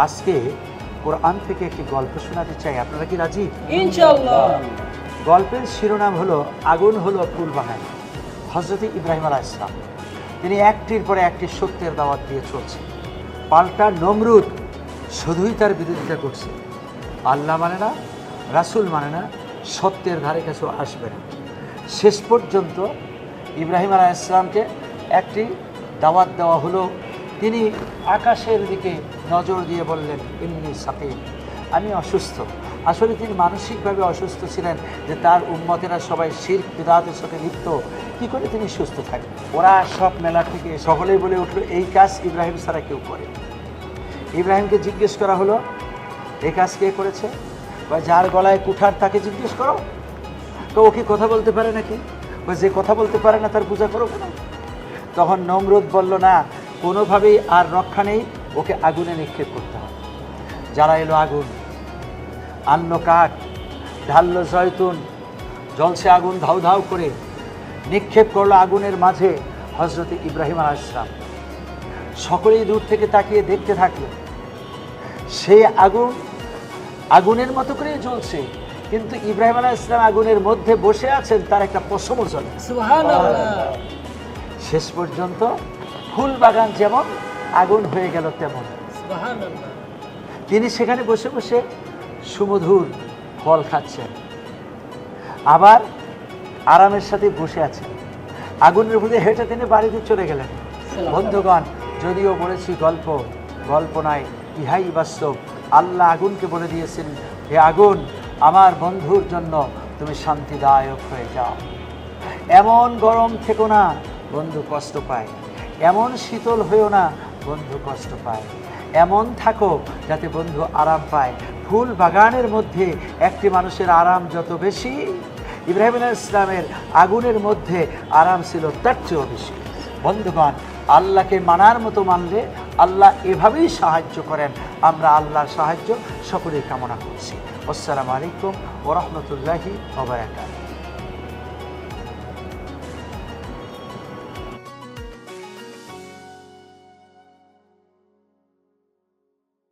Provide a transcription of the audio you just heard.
আজকে কোরআন থেকে একটি গল্প শোনাতে চাই, আপনারা কি রাজি? ইনশাআল্লাহ। গল্পের শিরোনাম হলো আগুন হলো ফুল বাগান। হযরত ইব্রাহিম আলাইহিস সালাম তিনি একটির পরে একটি সত্যের দাওয়াত দিয়ে চলছে। পাল্টা নমরুদ শুধুই তার বিরোধিতা করছে, আল্লাহ মানে না, রাসূল মানে না, সত্যের ধারে কাছেও আসবে না। শেষ পর্যন্ত ইব্রাহিম আলাইহিস সালামকে একটি দাওয়াত দেওয়া হলো। তিনি আকাশের দিকে নজর দিয়ে বললেন, ইন্নী সাকিম, আমি অসুস্থ। আসলে তিনি মানসিকভাবে অসুস্থ ছিলেন, যে তার উম্মতেরা সবাই শিরক বিদআতের সাথে লিপ্ত, কী করে তিনি সুস্থ থাকবেন। ওরা সব মেলা থেকে সকলেই বলে উঠলো, এই কাজ ইব্রাহিম ছাড়া কেউ করে। ইব্রাহিমকে জিজ্ঞেস করা হলো, এই কাজ কে করেছে? বা যার গলায় কুঠার তাকে জিজ্ঞেস করো। তো ও কি কথা বলতে পারে নাকি? বা যে কথা বলতে পারে না তার পূজা করো কেন? তখন নমরুদ বলল, না, কোনোভাবেই আর রক্ষা নেই, ওকে আগুনে নিক্ষেপ করতে হবে। যারা এলো আগুন, আনলো কাঠ, ঢাললো জয়তুন, জ্বলছে আগুন ধাউ ধাউ করে, নিক্ষেপ করলো আগুনের মাঝে হযরত ইব্রাহিম আলাইহিস সালাম। সকলেই দূর থেকে তাকিয়ে দেখতে থাকলো। সেই আগুন আগুনের মতো করে জ্বলছে, কিন্তু ইব্রাহিম আলাইহিস সালাম আগুনের মধ্যে বসে আছেন, তার একটা পশমও জ্বলে। সুবহানাল্লাহ। শেষ পর্যন্ত ফুল বাগান যেমন আগুন হয়ে গেল তেমন। সুবহানাল্লাহ। তিনি সেখানে বসে বসে সুমধুর ফল খাচ্ছেন, আবার আরামের সাথে বসে আছেন। আগুনের মধ্যে হেঁটে তিনি বাড়িতে চলে গেলেন। বন্ধুগণ, যদিও বলেছি গল্প, গল্প নয়, ইহাই বাস্তব। আল্লাহ আগুনকে বলে দিয়েছেন, হে আগুন, আমার বন্ধুর জন্য তুমি শান্তিদায়ক হয়ে যাও। এমন গরম থেকো না, বন্ধু কষ্ট পায়। এমন শীতল হয়েও না, বন্ধু কষ্ট পায়। এমন থাকো যাতে বন্ধু আরাম পায়। ফুল বাগানের মধ্যে একটি মানুষের আরাম যত বেশি, ইব্রাহিম আলাইহিস সালামের আগুনের মধ্যে আরাম ছিল তার চেয়েও বেশি। বন্ধুগণ, আল্লাহকে মানার মতো মানলে আল্লাহ এভাবেই সাহায্য করেন। আমরা আল্লাহর সাহায্য সকলেই কামনা করছি। আসসালামু আলাইকুম ওয়া রাহমাতুল্লাহি ওয়া বারাকাতুহু।